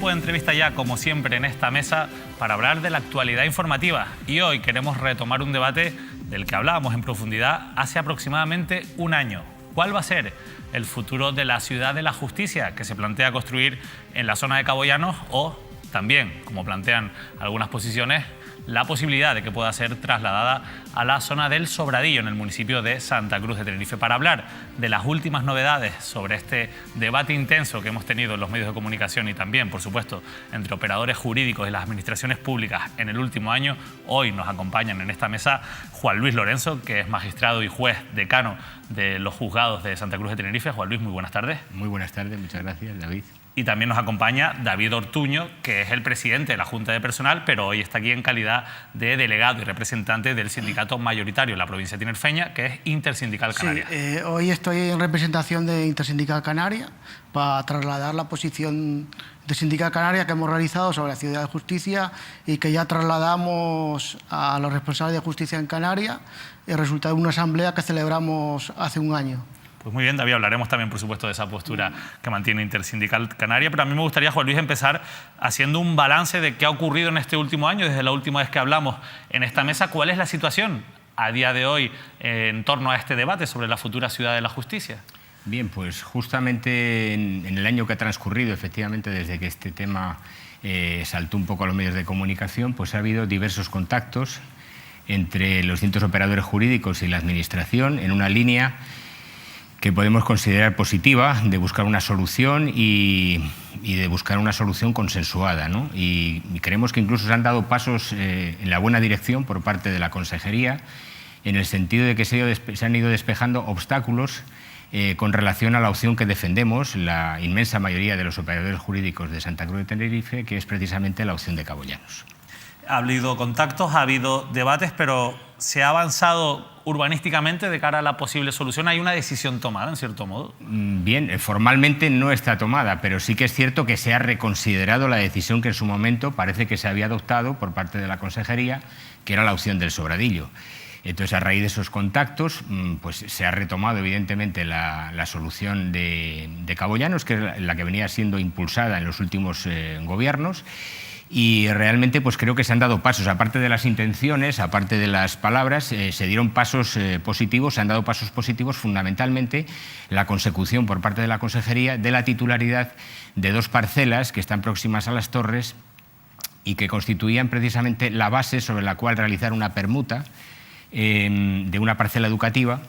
tiempo de entrevista ya, como siempre, en esta mesa para hablar de la actualidad informativa. Y hoy queremos retomar un debate del que hablábamos en profundidad hace aproximadamente un año. ¿Cuál va a ser el futuro de la ciudad de la justicia que se plantea construir en la zona de Cabo Llanos o también, como plantean algunas posiciones, la posibilidad de que pueda ser trasladada a la zona del Sobradillo, en el municipio de Santa Cruz de Tenerife? Para hablar de las últimas novedades sobre este debate intenso que hemos tenido en los medios de comunicación y también, por supuesto, entre operadores jurídicos y las administraciones públicas en el último año, hoy nos acompañan en esta mesa Juan Luis Lorenzo, que es magistrado y juez decano de los juzgados de Santa Cruz de Tenerife. Juan Luis, muy buenas tardes. Muy buenas tardes, muchas gracias, David. Y también nos acompaña David Ortuño, que es el presidente de la Junta de Personal, pero hoy está aquí en calidad de delegado y representante del sindicato mayoritario en la provincia tinerfeña, que es Intersindical Canaria. Sí, hoy estoy en representación de Intersindical Canaria para trasladar la posición de Sindical Canaria que hemos realizado sobre la ciudad de justicia y que ya trasladamos a los responsables de justicia en Canarias, el resultado de una asamblea que celebramos hace un año. Pues muy bien, David, hablaremos también, por supuesto, de esa postura que mantiene Intersindical Canaria, pero a mí me gustaría, Juan Luis, empezar haciendo un balance de qué ha ocurrido en este último año, desde la última vez que hablamos en esta mesa. ¿Cuál es la situación a día de hoy en torno a este debate sobre la futura ciudad de la justicia? Bien, pues justamente en el año que ha transcurrido, efectivamente, desde que este tema saltó un poco a los medios de comunicación, pues ha habido diversos contactos entre los distintos operadores jurídicos y la Administración en una línea que podemos considerar positiva, de buscar una solución y de buscar una solución consensuada, ¿no? Y creemos que incluso se han dado pasos en la buena dirección por parte de la Consejería, en el sentido de que se han ido despejando obstáculos con relación a la opción que defendemos, la inmensa mayoría de los operadores jurídicos de Santa Cruz de Tenerife, que es precisamente la opción de Cabo Llanos. Ha habido contactos, ha habido debates, pero ¿se ha avanzado urbanísticamente de cara a la posible solución? ¿Hay una decisión tomada, en cierto modo? Bien, formalmente no está tomada, pero sí que es cierto que se ha reconsiderado la decisión que en su momento parece que se había adoptado por parte de la Consejería, que era la opción del Sobradillo. Entonces, a raíz de esos contactos, pues se ha retomado, evidentemente, la solución de Cabo Llanos, que es la que venía siendo impulsada en los últimos gobiernos. Y realmente pues creo que se han dado pasos, aparte de las intenciones, aparte de las palabras, se dieron pasos positivos, se han dado pasos positivos, fundamentalmente la consecución por parte de la Consejería de la titularidad de dos parcelas que están próximas a las torres y que constituían precisamente la base sobre la cual realizar una permuta de una parcela educativa.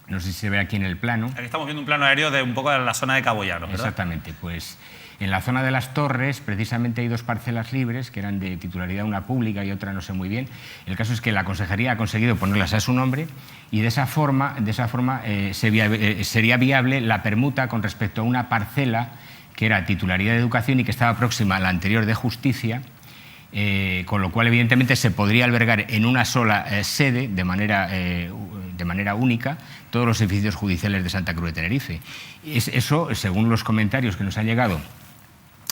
No sé si se ve aquí en el plano. Aquí estamos viendo un plano aéreo de un poco de la zona de Cabo Llanos, ¿verdad? Exactamente, pues en la zona de las torres precisamente hay dos parcelas libres que eran de titularidad, una pública y otra no sé muy bien. El caso es que la Consejería ha conseguido ponerlas a su nombre y de esa forma sería viable la permuta con respecto a una parcela que era titularidad de educación y que estaba próxima a la anterior de justicia, con lo cual evidentemente se podría albergar en una sola sede de manera única todos los edificios judiciales de Santa Cruz de Tenerife. Eso, según los comentarios que nos han llegado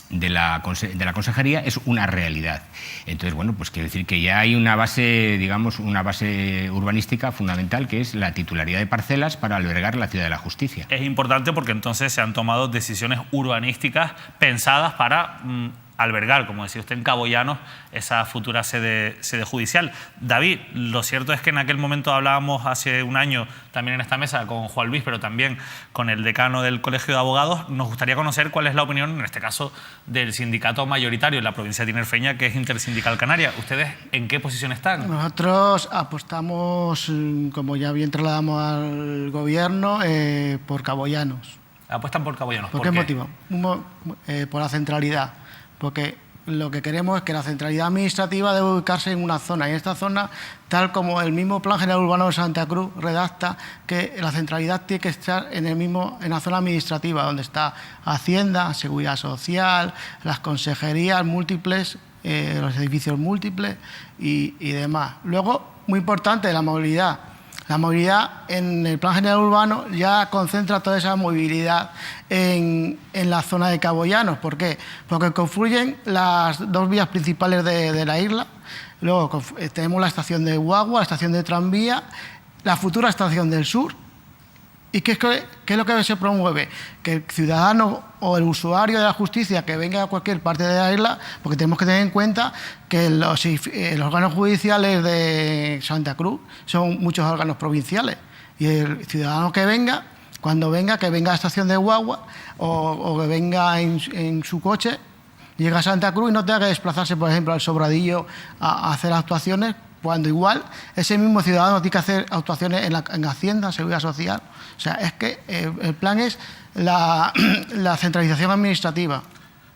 de la Consejería, es una realidad. Entonces, bueno, pues quiero decir que ya hay una base, digamos, una base urbanística fundamental, que es la titularidad de parcelas para albergar la ciudad de la justicia. Es importante porque entonces se han tomado decisiones urbanísticas pensadas para albergar, como decía usted, en Cabo Llanos, esa futura sede judicial. David, lo cierto es que en aquel momento hablábamos hace un año también en esta mesa con Juan Luis, pero también con el decano del Colegio de Abogados. Nos gustaría conocer cuál es la opinión, en este caso, del sindicato mayoritario en la provincia tinerfeña, que es Intersindical Canaria. ¿Ustedes en qué posición están? Nosotros apostamos, como ya bien trasladamos al Gobierno, por Cabo Llanos. ¿Apuestan por Cabo Llanos? ¿Por qué motivo? Por la centralidad. Porque lo que queremos es que la centralidad administrativa debe ubicarse en una zona. Y en esta zona, tal como el mismo Plan General Urbano de Santa Cruz redacta, que la centralidad tiene que estar en la zona administrativa, donde está Hacienda, Seguridad Social, las consejerías múltiples, los edificios múltiples y demás. Luego, muy importante, la movilidad. La movilidad en el Plan General Urbano ya concentra toda esa movilidad en la zona de Cabo Llanos. ¿Por qué? Porque confluyen las dos vías principales de la isla. Luego tenemos la estación de guagua, la estación de tranvía, la futura estación del sur ¿Y qué es lo que se promueve? Que el ciudadano o el usuario de la justicia que venga a cualquier parte de la isla, porque tenemos que tener en cuenta que los órganos judiciales de Santa Cruz son muchos órganos provinciales. Y el ciudadano que venga, cuando venga, que venga a la estación de guagua o que venga en su coche, llega a Santa Cruz y no tenga que desplazarse, por ejemplo, al Sobradillo a hacer actuaciones, cuando igual ese mismo ciudadano tiene que hacer actuaciones en Hacienda, Seguridad Social. O sea, es que el plan es la centralización administrativa.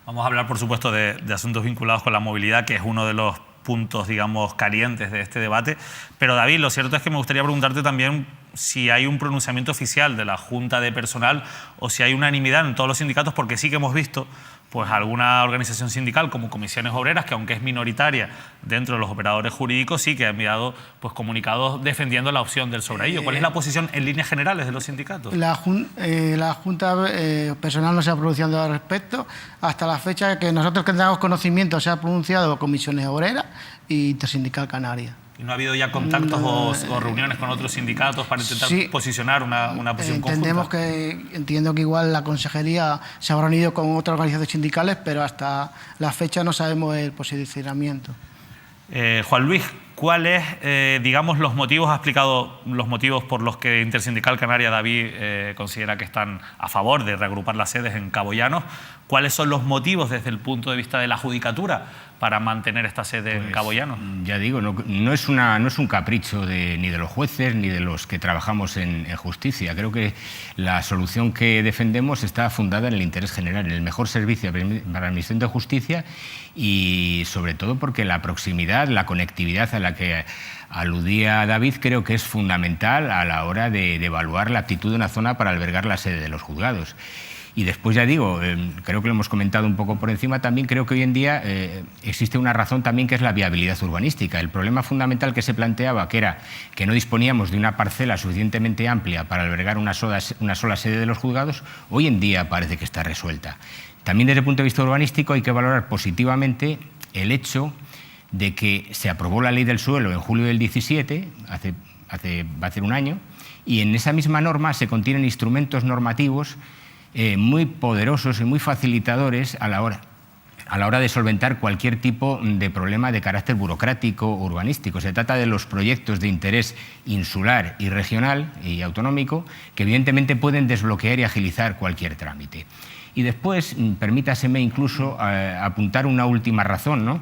Vamos a hablar, por supuesto, de asuntos vinculados con la movilidad, que es uno de los puntos, digamos, calientes de este debate. Pero, David, lo cierto es que me gustaría preguntarte también si hay un pronunciamiento oficial de la Junta de Personal o si hay unanimidad en todos los sindicatos, porque sí que hemos visto pues alguna organización sindical como Comisiones Obreras, que aunque es minoritaria dentro de los operadores jurídicos, sí que ha enviado pues comunicados defendiendo la opción del sobradillo. ¿Cuál es la posición en líneas generales de los sindicatos? La Junta Personal no se ha pronunciado al respecto. Hasta la fecha que nosotros que tengamos conocimiento se ha pronunciado Comisiones Obreras y Intersindical Canaria. ¿Y no ha habido ya contactos o reuniones con otros sindicatos para intentar posicionar una posición conjunta? Entiendo que igual la consejería se habrá unido con otras organizaciones sindicales, pero hasta la fecha no sabemos el posicionamiento. Juan Luis, ¿cuáles, digamos, los motivos, ha explicado los motivos por los que Intersindical Canaria, David, considera que están a favor de reagrupar las sedes en Cabo Llano? ¿Cuáles son los motivos desde el punto de vista de la judicatura para mantener esta sede en Cabo Llano? Ya digo, no es un capricho ni de los jueces ni de los que trabajamos en justicia. Creo que la solución que defendemos está fundada en el interés general, en el mejor servicio para la Administración de Justicia y sobre todo porque la proximidad, la conectividad a la que aludía David creo que es fundamental a la hora de evaluar la aptitud de una zona para albergar la sede de los juzgados. Y después, ya digo, creo que lo hemos comentado un poco por encima, también creo que hoy en día existe una razón también que es la viabilidad urbanística. El problema fundamental que se planteaba, que era que no disponíamos de una parcela suficientemente amplia para albergar una sola sede de los juzgados, hoy en día parece que está resuelta. También desde el punto de vista urbanístico hay que valorar positivamente el hecho de que se aprobó la Ley del Suelo en julio del 17, va a hacer un año, y en esa misma norma se contienen instrumentos normativos muy poderosos y muy facilitadores a la hora de solventar cualquier tipo de problema de carácter burocrático o urbanístico. Se trata de los proyectos de interés insular y regional y autonómico que evidentemente pueden desbloquear y agilizar cualquier trámite. Y después, permítaseme incluso apuntar una última razón, ¿no?,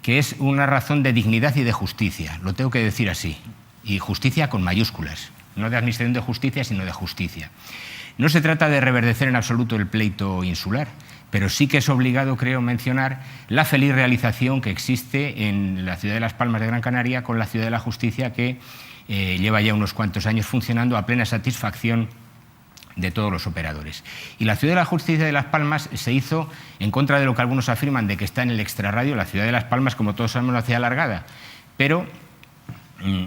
que es una razón de dignidad y de justicia, lo tengo que decir así, y justicia con mayúsculas, no de administración de justicia, sino de justicia. No se trata de reverdecer en absoluto el pleito insular, pero sí que es obligado, creo, mencionar la feliz realización que existe en la ciudad de Las Palmas de Gran Canaria con la Ciudad de la Justicia, que lleva ya unos cuantos años funcionando a plena satisfacción de todos los operadores. Y la Ciudad de la Justicia de Las Palmas se hizo en contra de lo que algunos afirman de que está en el extrarradio. La Ciudad de Las Palmas, como todos sabemos, la ciudad alargada, pero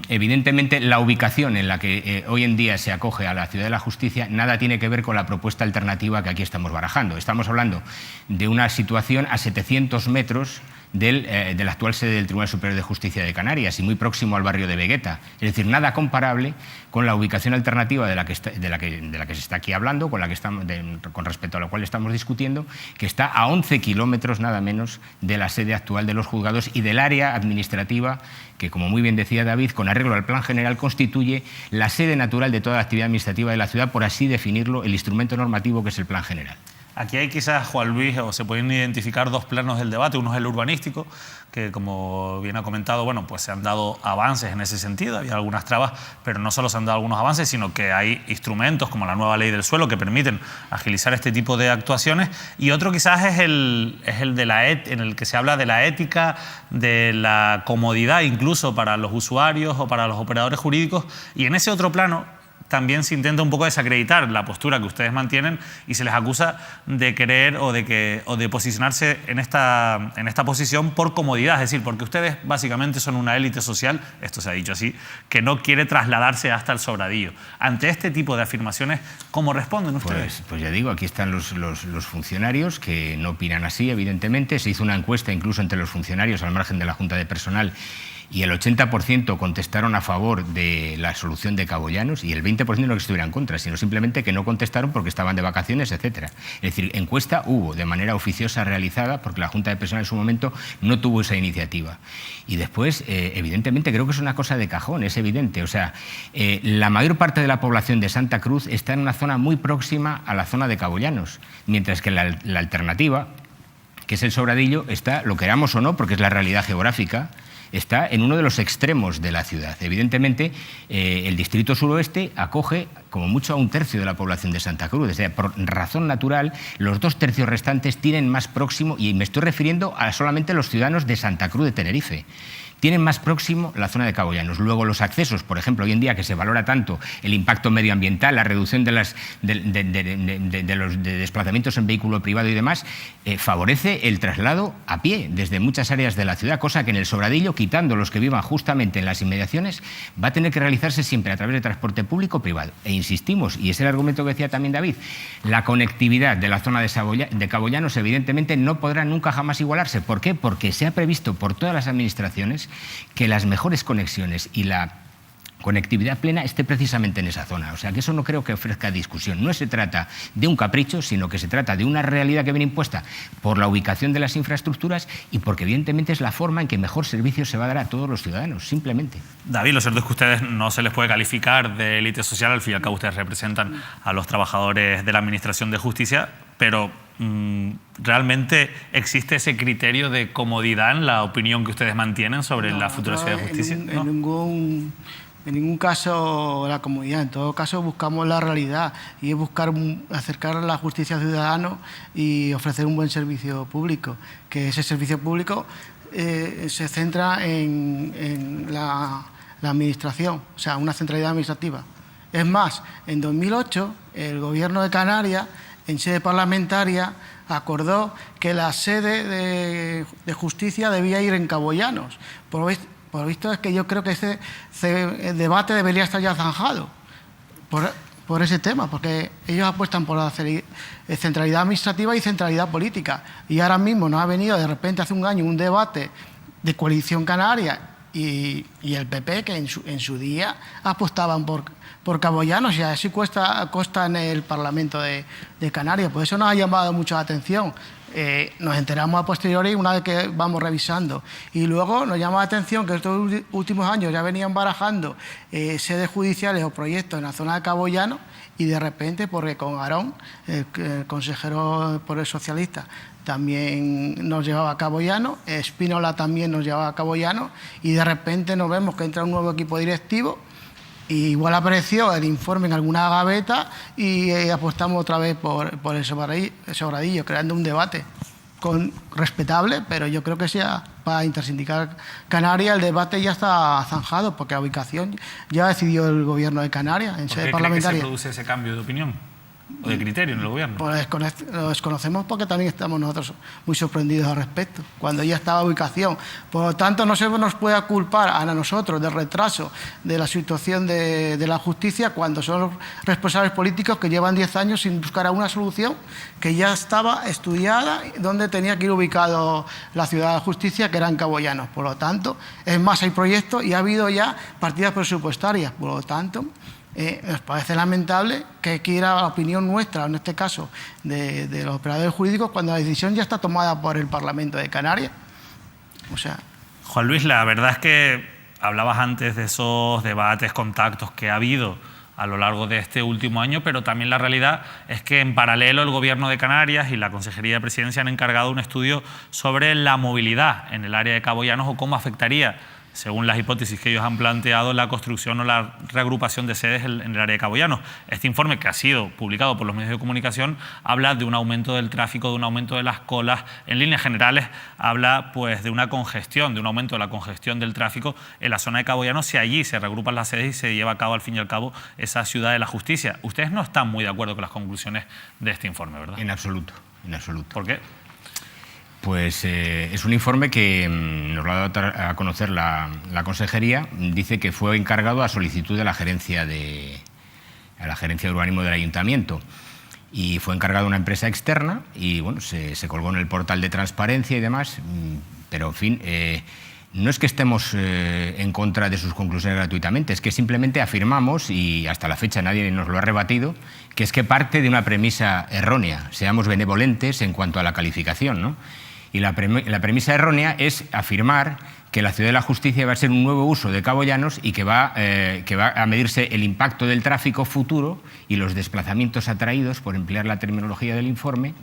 evidentemente la ubicación en la que hoy en día se acoge a la Ciudad de la Justicia nada tiene que ver con la propuesta alternativa que aquí estamos barajando. Estamos hablando de una situación a 700 metros de la actual sede del Tribunal Superior de Justicia de Canarias y muy próximo al barrio de Vegueta. Es decir, nada comparable con la ubicación alternativa de la que se está aquí hablando, con respecto a la cual estamos discutiendo, que está a 11 kilómetros nada menos de la sede actual de los juzgados y del área administrativa que, como muy bien decía David, con arreglo al Plan General constituye la sede natural de toda la actividad administrativa de la ciudad, por así definirlo, el instrumento normativo que es el Plan General. Aquí hay quizás, Juan Luis, o se pueden identificar dos planos del debate. Uno es el urbanístico, que como bien ha comentado, bueno, pues se han dado avances en ese sentido, había algunas trabas, pero no solo se han dado algunos avances, sino que hay instrumentos como la nueva Ley del Suelo que permiten agilizar este tipo de actuaciones. Y otro quizás es el en el que se habla de la ética, de la comodidad incluso para los usuarios o para los operadores jurídicos. Y en ese otro plano también se intenta un poco desacreditar la postura que ustedes mantienen y se les acusa de querer o de posicionarse en esta posición por comodidad, es decir, porque ustedes básicamente son una élite social, esto se ha dicho así, que no quiere trasladarse hasta el Sobradillo. Ante este tipo de afirmaciones, ¿cómo responden ustedes? Pues ya digo, aquí están los funcionarios que no opinan así, evidentemente. Se hizo una encuesta incluso entre los funcionarios al margen de la Junta de Personal y el 80% contestaron a favor de la solución de Cabo Llanos y el 20% no que estuvieran en contra, sino simplemente que no contestaron porque estaban de vacaciones, etcétera. Es decir, encuesta hubo de manera oficiosa realizada porque la Junta de Personal en su momento no tuvo esa iniciativa. Y después, evidentemente, creo que es una cosa de cajón, es evidente. O sea, la mayor parte de la población de Santa Cruz está en una zona muy próxima a la zona de Cabo Llanos, mientras que la alternativa, que es el Sobradillo, está, lo queramos o no, porque es la realidad geográfica, está en uno de los extremos de la ciudad. Evidentemente, el distrito suroeste acoge como mucho a 1/3 de la población de Santa Cruz. O sea, por razón natural, los 2/3 restantes tienen más próximo, y me estoy refiriendo a solamente los ciudadanos de Santa Cruz de Tenerife, tienen más próximo la zona de Cabo Llanos. Luego, los accesos, por ejemplo, hoy en día que se valora tanto el impacto medioambiental, la reducción de los desplazamientos en vehículo privado y demás, favorece el traslado a pie desde muchas áreas de la ciudad, cosa que en el Sobradillo, quitando los que vivan justamente en las inmediaciones, va a tener que realizarse siempre a través de transporte público o privado. E insistimos, y es el argumento que decía también David, la conectividad de la zona de Cabo Llanos evidentemente no podrá nunca jamás igualarse. ¿Por qué? Porque se ha previsto por todas las administraciones que las mejores conexiones y la conectividad plena esté precisamente en esa zona. O sea, que eso no creo que ofrezca discusión. No se trata de un capricho, sino que se trata de una realidad que viene impuesta por la ubicación de las infraestructuras y porque evidentemente es la forma en que mejor servicio se va a dar a todos los ciudadanos, simplemente. David, lo cierto es que ustedes no se les puede calificar de élite social, al fin y al cabo ustedes representan a los trabajadores de la Administración de Justicia, pero ¿realmente existe ese criterio de comodidad en la opinión que ustedes mantienen sobre la futura ciudad de justicia? En ningún caso la comodidad, en todo caso buscamos la realidad y es buscar acercar la justicia al ciudadano y ofrecer un buen servicio público, que ese servicio público se centra en la administración, o sea, una centralidad administrativa. Es más, en 2008 el Gobierno de Canarias, en sede parlamentaria, acordó que la sede de justicia debía ir en Cabo Llanos. Por visto es que yo creo que ese debate debería estar ya zanjado por ese tema, porque ellos apuestan por la centralidad administrativa y centralidad política. Y ahora mismo nos ha venido de repente hace un año un debate de coalición canaria y el PP, que en su día apostaban por Cabo Llanos, y así consta en el Parlamento de Canarias. Por eso nos ha llamado mucho la atención. Nos enteramos a posteriori una vez que vamos revisando. Y luego nos llama la atención que estos últimos años ya venían barajando sedes judiciales o proyectos en la zona de Cabo Llanos, y de repente, porque con Aarón, el consejero por el socialista, también nos llevaba a Cabo Llanos, Espínola también nos llevaba a Cabo Llanos, y de repente nos vemos que entra un nuevo equipo directivo. Y igual apareció el informe en alguna gaveta y apostamos otra vez por el Sobradillo, creando un debate respetable, pero yo creo que sea para Intersindical Canarias el debate ya está zanjado, porque la ubicación ya decidió el Gobierno de Canarias en sede parlamentaria. ¿Por qué cree que se produce ese cambio de opinión o de criterio en el Gobierno? Pues lo desconocemos, porque también estamos nosotros muy sorprendidos al respecto, cuando ya estaba la ubicación. Por lo tanto, no se nos puede culpar a nosotros del retraso de la situación de la justicia, cuando son los responsables políticos que llevan 10 años sin buscar una solución que ya estaba estudiada, donde tenía que ir ubicado la ciudad de justicia, que era en Cabo Llanos. Por lo tanto, es más, hay proyectos y ha habido ya partidas presupuestarias. Por lo tanto, nos parece lamentable que quiera la opinión nuestra, en este caso de los operadores jurídicos, cuando la decisión ya está tomada por el Parlamento de Canarias. O sea, Juan Luis, la verdad es que hablabas antes de esos debates, contactos que ha habido a lo largo de este último año, pero también la realidad es que en paralelo el Gobierno de Canarias y la Consejería de Presidencia han encargado un estudio sobre la movilidad en el área de Cabo Llanos, o cómo afectaría, según las hipótesis que ellos han planteado, la construcción o la reagrupación de sedes en el área de Cabo Llanos. Este informe, que ha sido publicado por los medios de comunicación, habla de un aumento del tráfico, de un aumento de las colas. En líneas generales habla pues de una congestión, de un aumento de la congestión del tráfico en la zona de Cabo Llanos, si allí se reagrupan las sedes y se lleva a cabo, al fin y al cabo, esa ciudad de la justicia. Ustedes no están muy de acuerdo con las conclusiones de este informe, ¿verdad? En absoluto, en absoluto. ¿Por qué? Pues es un informe que nos lo ha dado a conocer la Consejería. Dice que fue encargado a solicitud de la Gerencia de Urbanismo del Ayuntamiento, y fue encargado a una empresa externa, y bueno, se colgó en el portal de transparencia y demás, pero en fin, no es que estemos en contra de sus conclusiones gratuitamente, es que simplemente afirmamos, y hasta la fecha nadie nos lo ha rebatido, que es que parte de una premisa errónea. Seamos benevolentes en cuanto a la calificación, ¿no? Y la premisa errónea es afirmar que la Ciudad de la Justicia va a ser un nuevo uso de Cabo Llanos y que va a medirse el impacto del tráfico futuro y los desplazamientos atraídos, por emplear la terminología del informe,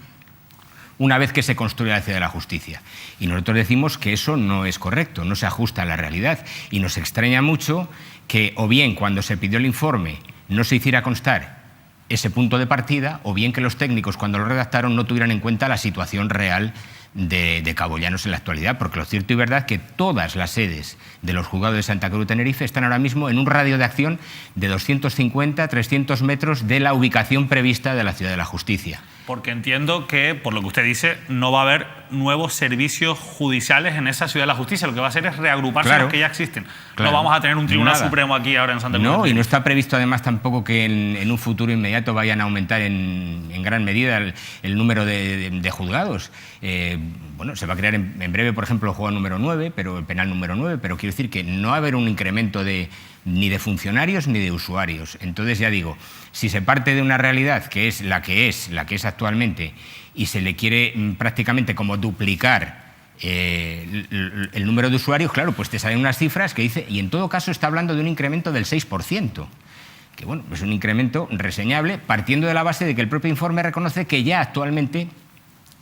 una vez que se construya la Ciudad de la Justicia. Y nosotros decimos que eso no es correcto, no se ajusta a la realidad. Y nos extraña mucho que, o bien cuando se pidió el informe no se hiciera constar ese punto de partida, o bien que los técnicos cuando lo redactaron no tuvieran en cuenta la situación real de Cabo Llanos en la actualidad, porque lo cierto y verdad es que todas las sedes de los juzgados de Santa Cruz de Tenerife están ahora mismo en un radio de acción de 250, 300 metros de la ubicación prevista de la Ciudad de la Justicia. Porque entiendo que, por lo que usted dice, no va a haber nuevos servicios judiciales en esa Ciudad de la Justicia. Lo que va a hacer es reagruparse los que ya existen. Claro. No vamos a tener un Tribunal Supremo aquí ahora en Santa Cruz. No, y no está previsto además tampoco que en un futuro inmediato vayan a aumentar en gran medida el número de juzgados. Bueno, se va a crear en breve, por ejemplo, el juzgado número 9, pero el penal número 9, pero quiero decir que no va a haber un incremento ni de funcionarios ni de usuarios. Entonces, ya digo, si se parte de una realidad que es la que es actualmente, y se le quiere prácticamente como duplicar el número de usuarios, claro, pues te salen unas cifras que dice, y en todo caso está hablando de un incremento del 6%, que bueno, es un incremento reseñable, partiendo de la base de que el propio informe reconoce que ya actualmente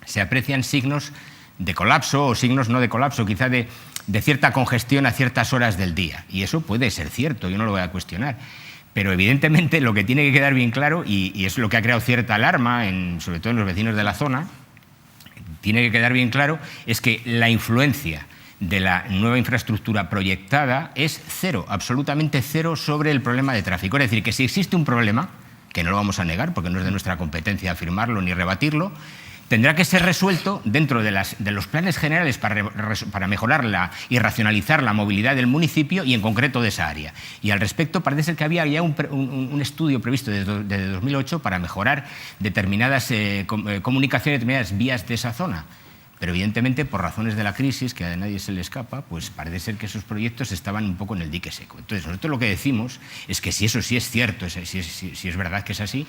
se aprecian signos de colapso, o signos no de colapso, quizá de cierta congestión a ciertas horas del día. Y eso puede ser cierto, yo no lo voy a cuestionar. Pero evidentemente lo que tiene que quedar bien claro, y es lo que ha creado cierta alarma, sobre todo en los vecinos de la zona, tiene que quedar bien claro, es que la influencia de la nueva infraestructura proyectada es cero, absolutamente cero sobre el problema de tráfico. Es decir, que si existe un problema, que no lo vamos a negar porque no es de nuestra competencia afirmarlo ni rebatirlo, tendrá que ser resuelto dentro de los planes generales para mejorar y racionalizar la movilidad del municipio y en concreto de esa área. Y al respecto parece ser que había ya un estudio previsto desde 2008 para mejorar determinadas comunicaciones, determinadas vías de esa zona. Pero evidentemente, por razones de la crisis, que a nadie se le escapa, pues parece ser que esos proyectos estaban un poco en el dique seco. Entonces, nosotros lo que decimos es que si eso sí es cierto, si es verdad que es así,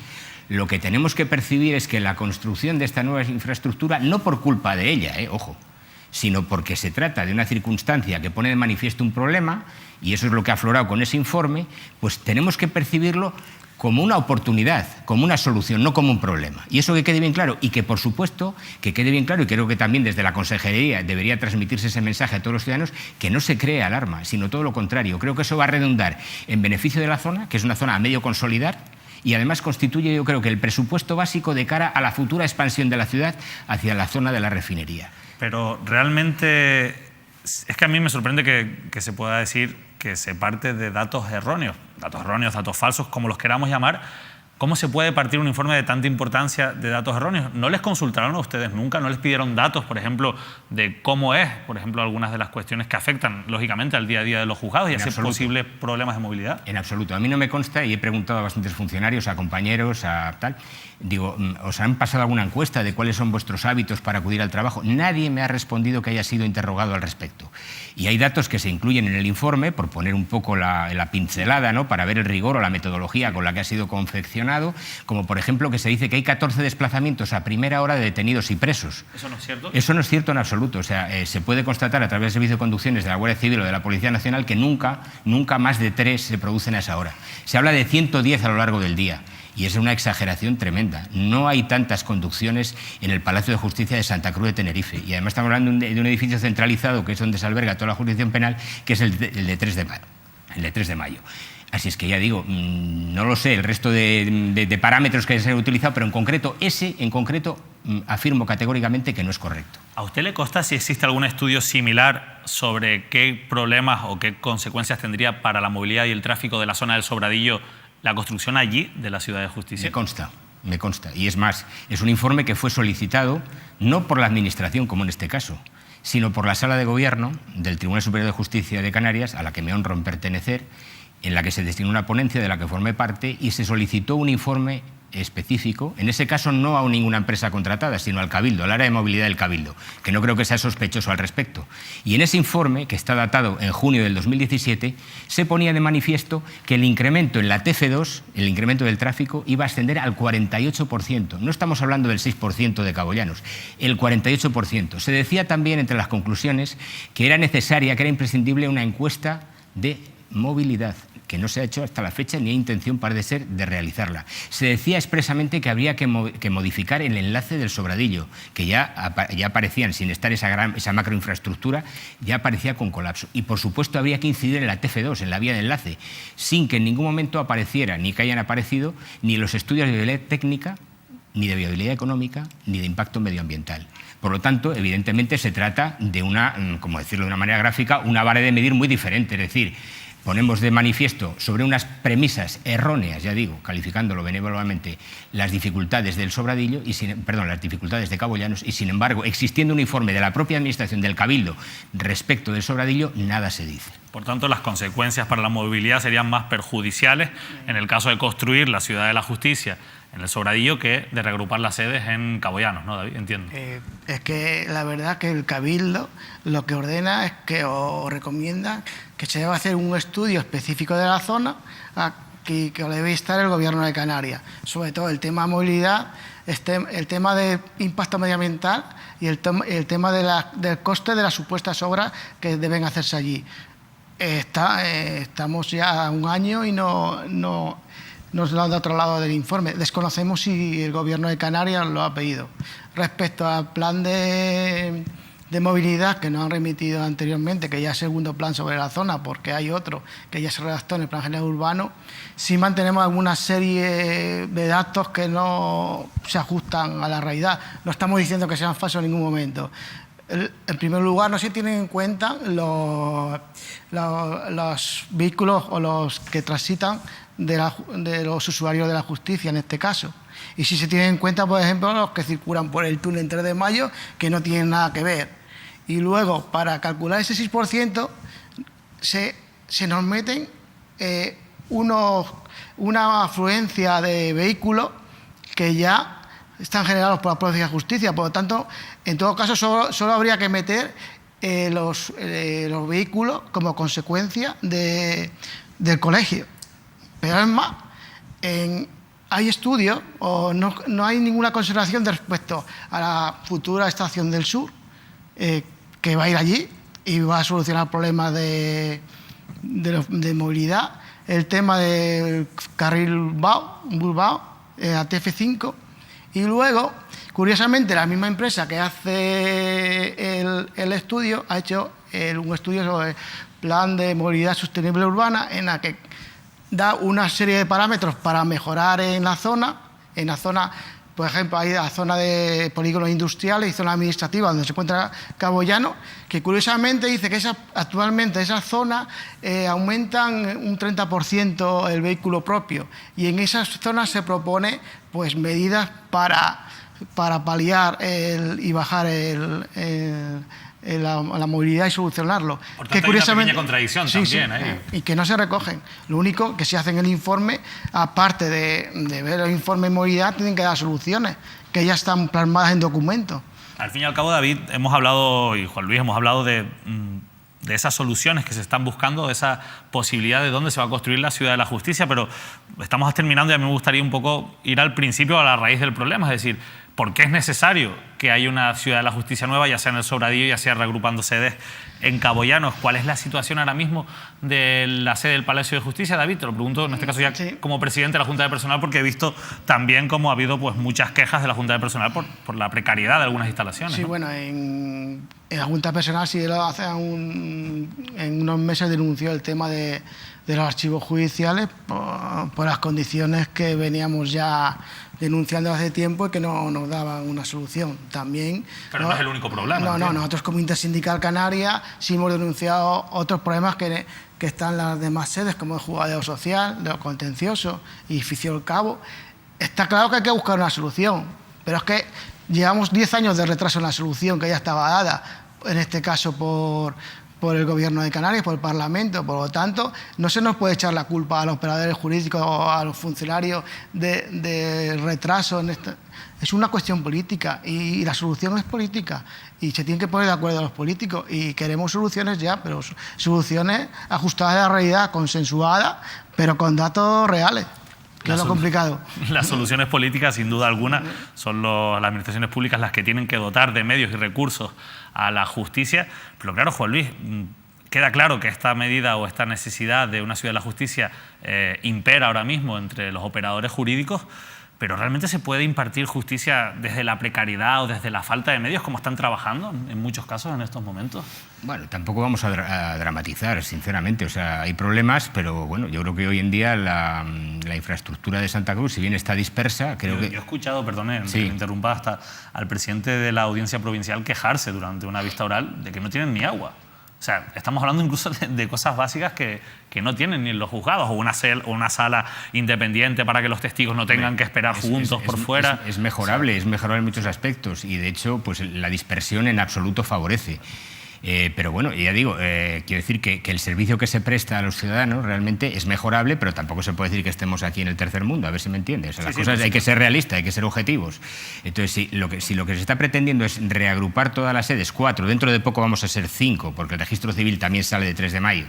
lo que tenemos que percibir es que la construcción de esta nueva infraestructura, no por culpa de ella, ojo, sino porque se trata de una circunstancia que pone de manifiesto un problema, y eso es lo que ha aflorado con ese informe, pues tenemos que percibirlo como una oportunidad, como una solución, no como un problema. Y eso que quede bien claro, y que por supuesto, que quede bien claro, y creo que también desde la Consejería debería transmitirse ese mensaje a todos los ciudadanos, que no se cree alarma, sino todo lo contrario. Creo que eso va a redundar en beneficio de la zona, que es una zona a medio consolidar, y además constituye, yo creo, que el presupuesto básico de cara a la futura expansión de la ciudad hacia la zona de la refinería. Pero realmente es que a mí me sorprende que se pueda decir que se parte de datos erróneos, datos falsos, como los queramos llamar. ¿Cómo se puede partir un informe de tanta importancia de datos erróneos? ¿No les consultaron a ustedes nunca? ¿No les pidieron datos, por ejemplo, de cómo es, por ejemplo, algunas de las cuestiones que afectan, lógicamente, al día a día de los juzgados y a posibles problemas de movilidad? En absoluto. A mí no me consta, y he preguntado a bastantes funcionarios, a compañeros, a tal. Digo, ¿os han pasado alguna encuesta de cuáles son vuestros hábitos para acudir al trabajo? Nadie me ha respondido que haya sido interrogado al respecto. Y hay datos que se incluyen en el informe, por poner un poco la pincelada, ¿no?, para ver el rigor o la metodología con la que ha sido confeccionado, como por ejemplo que se dice que hay 14 desplazamientos a primera hora de detenidos y presos. ¿Eso no es cierto? Eso no es cierto en absoluto. O sea, se puede constatar a través del Servicio de Conducciones de la Guardia Civil o de la Policía Nacional que nunca más de 3 se producen a esa hora. Se habla de 110 a lo largo del día. Y es una exageración tremenda. No hay tantas conducciones en el Palacio de Justicia de Santa Cruz de Tenerife. Y además estamos hablando de un edificio centralizado, que es donde se alberga toda la jurisdicción penal, que es el de 3 de mayo. Así es que ya digo, no lo sé, el resto de parámetros que se han utilizado, pero en concreto, afirmo categóricamente que no es correcto. ¿A usted le consta si existe algún estudio similar sobre qué problemas o qué consecuencias tendría para la movilidad y el tráfico de la zona del Sobradillo la construcción allí de la Ciudad de Justicia? Me consta. Y es más, es un informe que fue solicitado no por la Administración, como en este caso, sino por la Sala de Gobierno del Tribunal Superior de Justicia de Canarias, a la que me honro en pertenecer, en la que se destinó una ponencia de la que formé parte y se solicitó un informe específico, en ese caso no a ninguna empresa contratada, sino al Cabildo, al área de movilidad del Cabildo, que no creo que sea sospechoso al respecto. Y en ese informe, que está datado en junio del 2017, se ponía de manifiesto que el incremento en la TF2, el incremento del tráfico, iba a ascender al 48%. No estamos hablando del 6% de Cabollanos, el 48%. Se decía también entre las conclusiones que era necesaria, que era imprescindible una encuesta de movilidad, que no se ha hecho hasta la fecha ni hay intención, parece ser, de realizarla. Se decía expresamente que habría que modificar el enlace del Sobradillo, que ya aparecían, sin estar esa macroinfraestructura, ya aparecía con colapso. Y, por supuesto, habría que incidir en la TF2, en la vía de enlace, sin que en ningún momento apareciera, ni que hayan aparecido, ni los estudios de viabilidad técnica, ni de viabilidad económica, ni de impacto medioambiental. Por lo tanto, evidentemente, se trata de una, como decirlo de una manera gráfica, una vara de medir muy diferente, es decir, ponemos de manifiesto sobre unas premisas erróneas, ya digo, calificándolo benévolamente, las dificultades del Sobradillo, las dificultades de Cabollanos, y sin embargo, existiendo un informe de la propia Administración del Cabildo respecto del Sobradillo, nada se dice. Por tanto, las consecuencias para la movilidad serían más perjudiciales en el caso de construir la Ciudad de la Justicia en el Sobradillo que de reagrupar las sedes en Cabollanos, ¿no, David? Entiendo. Es que la verdad que el Cabildo lo que ordena es que o recomienda que se deba hacer un estudio específico de la zona que debe estar el Gobierno de Canarias. Sobre todo el tema de movilidad, el tema de impacto medioambiental y el tema del coste de las supuestas obras que deben hacerse allí. Estamos ya a un año y no nos lo han de otro lado del informe. Desconocemos si el Gobierno de Canarias lo ha pedido. Respecto al plan de movilidad que nos han remitido anteriormente, que ya es segundo plan sobre la zona, porque hay otro que ya se redactó en el Plan General Urbano, sí mantenemos alguna serie de datos que no se ajustan a la realidad. No estamos diciendo que sean falsos en ningún momento. En primer lugar, no se tienen en cuenta los vehículos o los que transitan de los usuarios de la justicia, en este caso. Y si se tienen en cuenta, por ejemplo, los que circulan por el túnel 3 de Mayo, que no tienen nada que ver. Y luego, para calcular ese 6%, se nos meten una afluencia de vehículos que ya están generados por la propia justicia. Por lo tanto, en todo caso, solo habría que meter los vehículos como consecuencia del colegio. Pero es más, hay estudios o no hay ninguna consideración respecto a la futura estación del sur, que va a ir allí y va a solucionar problemas de movilidad. El tema del carril Bilbao, a TF5. Y luego, curiosamente, la misma empresa que hace el estudio ha hecho un estudio sobre el plan de movilidad sostenible urbana, en la que da una serie de parámetros para mejorar en la zona. En la zona, por ejemplo, hay la zona de polígonos industriales y zona administrativa donde se encuentra Cabollano, que curiosamente dice que actualmente esas zonas aumentan un 30% el vehículo propio, y en esas zonas se propone pues medidas para paliar y bajar la movilidad y solucionarlo. Por tanto, que curiosamente hay una pequeña contradicción también ahí. Y que no se recogen. Lo único que se hace en el informe, aparte de ver el informe de movilidad, tienen que dar soluciones que ya están plasmadas en documentos. Al fin y al cabo, David, hemos hablado, y Juan Luis, hemos hablado de esas soluciones que se están buscando, de esa posibilidad de dónde se va a construir la Ciudad de la Justicia, pero estamos terminando y a mí me gustaría un poco ir al principio, a la raíz del problema, es decir, ¿por qué es necesario que haya una Ciudad de la Justicia nueva, ya sea en el Sobradillo, ya sea reagrupando sedes en Cabollanos? ¿Cuál es la situación ahora mismo de la sede del Palacio de Justicia, David? Te lo pregunto en este caso ya como presidente de la Junta de Personal, porque he visto también cómo ha habido pues muchas quejas de la Junta de Personal por la precariedad de algunas instalaciones. Sí, ¿no? Bueno, en la Junta de Personal sí hace en unos meses denunció el tema de los archivos judiciales por las condiciones que veníamos ya denunciando hace tiempo y que no nos daban una solución. También, pero no es el único problema. No, nosotros como Intersindical Canaria sí hemos denunciado otros problemas que están en las demás sedes, como el juzgado social, de contencioso y Oficio del Cabo. Está claro que hay que buscar una solución, pero es que llevamos 10 años de retraso en la solución que ya estaba dada, en este caso por por el Gobierno de Canarias, por el Parlamento. Por lo tanto, no se nos puede echar la culpa a los operadores jurídicos o a los funcionarios de retraso en esto. Es una cuestión política y la solución es política y se tienen que poner de acuerdo los políticos y queremos soluciones ya, pero soluciones ajustadas a la realidad, consensuadas, pero con datos reales, que es lo complicado. Las soluciones políticas, sin duda alguna, son las administraciones públicas las que tienen que dotar de medios y recursos a la justicia. Pero claro, Juan Luis, queda claro que esta medida o esta necesidad de una ciudad de la justicia impera ahora mismo entre los operadores jurídicos, pero ¿realmente se puede impartir justicia desde la precariedad o desde la falta de medios como están trabajando en muchos casos en estos momentos? Bueno, tampoco vamos a dramatizar, sinceramente. O sea, hay problemas, pero bueno, yo creo que hoy en día la infraestructura de Santa Cruz, si bien está dispersa, creo que... Yo he escuchado, perdone, sí, me interrumpa, hasta al presidente de la Audiencia Provincial quejarse durante una vista oral de que no tienen ni agua. O sea, estamos hablando incluso de cosas básicas que no tienen ni en los juzgados, o una sala independiente para que los testigos no tengan que esperar juntos por fuera. Es mejorable, es mejorable en muchos aspectos y de hecho pues la dispersión en absoluto favorece. Pero bueno, ya digo, quiero decir que el servicio que se presta a los ciudadanos realmente es mejorable, pero tampoco se puede decir que estemos aquí en el tercer mundo, a ver si me entiendes. O sea, las cosas hay que ser realistas, hay que ser objetivos. Entonces, si lo que se está pretendiendo es reagrupar todas las sedes, 4, dentro de poco vamos a ser 5, porque el registro civil también sale de 3 de mayo.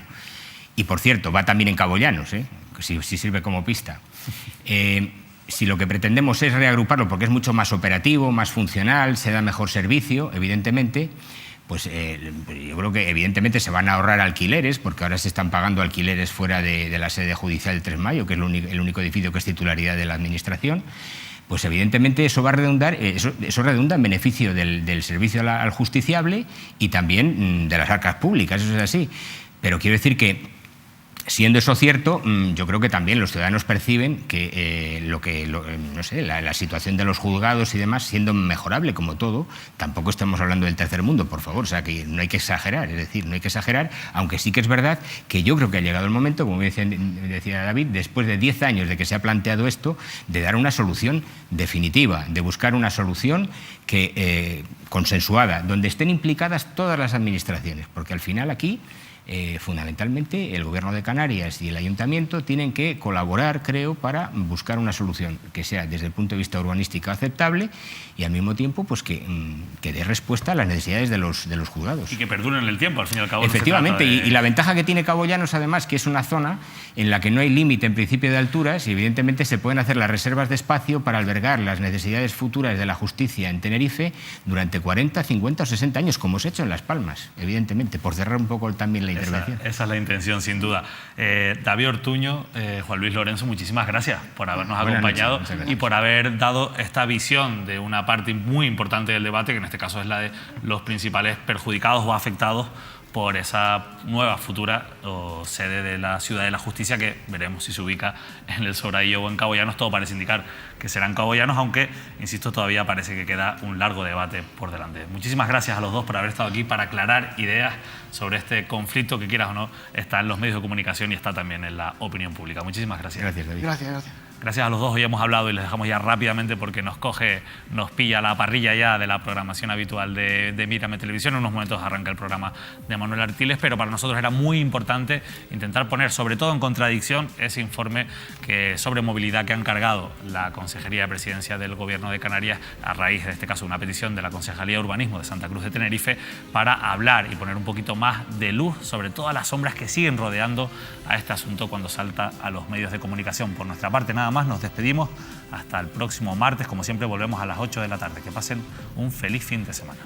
Y por cierto, va también en Caboyanos, si sirve como pista. Si lo que pretendemos es reagruparlo porque es mucho más operativo, más funcional, se da mejor servicio, evidentemente, pues yo creo que evidentemente se van a ahorrar alquileres, porque ahora se están pagando alquileres fuera de la sede judicial del 3 de mayo, que es el único edificio que es titularidad de la Administración. Pues evidentemente eso va a redundar, eso redunda en beneficio del servicio al justiciable y también de las arcas públicas, eso es así. Pero quiero decir que, siendo eso cierto, yo creo que también los ciudadanos perciben que no sé, la situación de los juzgados y demás, siendo mejorable como todo, tampoco estamos hablando del tercer mundo, por favor, o sea, que no hay que exagerar, es decir, no hay que exagerar, aunque sí que es verdad que yo creo que ha llegado el momento, como decía David, después de 10 años de que se ha planteado esto, de dar una solución definitiva, de buscar una solución consensuada, donde estén implicadas todas las administraciones, porque al final aquí fundamentalmente el Gobierno de Canarias y el Ayuntamiento tienen que colaborar, creo, para buscar una solución que sea desde el punto de vista urbanístico aceptable y al mismo tiempo pues que dé respuesta a las necesidades de los juzgados. Y que perduren el tiempo, al fin y al cabo. Efectivamente, no se trata de... y la ventaja que tiene Caboyanos, además, que es una zona en la que no hay límite en principio de alturas y evidentemente se pueden hacer las reservas de espacio para albergar las necesidades futuras de la justicia en Tenerife durante 40, 50 o 60 años, como se ha hecho en Las Palmas, evidentemente, por cerrar un poco también la intervención. Esa es la intención, sin duda. David Ortuño, Juan Luis Lorenzo, muchísimas gracias por habernos acompañado y por haber dado esta visión de una parte muy importante del debate, que en este caso es la de los principales perjudicados o afectados por esa nueva futura sede de la Ciudad de la Justicia, que veremos si se ubica en el Sobradillo o en Caboyanos. Todo parece indicar que serán Caboyanos, aunque, insisto, todavía parece que queda un largo debate por delante. Muchísimas gracias a los dos por haber estado aquí para aclarar ideas sobre este conflicto que, quieras o no, está en los medios de comunicación y está también en la opinión pública. Muchísimas gracias. Gracias, David. Gracias. Gracias a los dos, hoy hemos hablado y les dejamos ya rápidamente porque nos pilla la parrilla ya de la programación habitual de Mírame Televisión. En unos momentos arranca el programa de Manuel Artiles, pero para nosotros era muy importante intentar poner sobre todo en contradicción ese informe sobre movilidad que ha encargado la Consejería de Presidencia del Gobierno de Canarias a raíz, en este caso, una petición de la Concejalía de Urbanismo de Santa Cruz de Tenerife para hablar y poner un poquito más de luz sobre todas las sombras que siguen rodeando a este asunto cuando salta a los medios de comunicación. Por nuestra parte, nada más, nos despedimos hasta el próximo martes. Como siempre, volvemos a las 8 de la tarde. Que pasen un feliz fin de semana.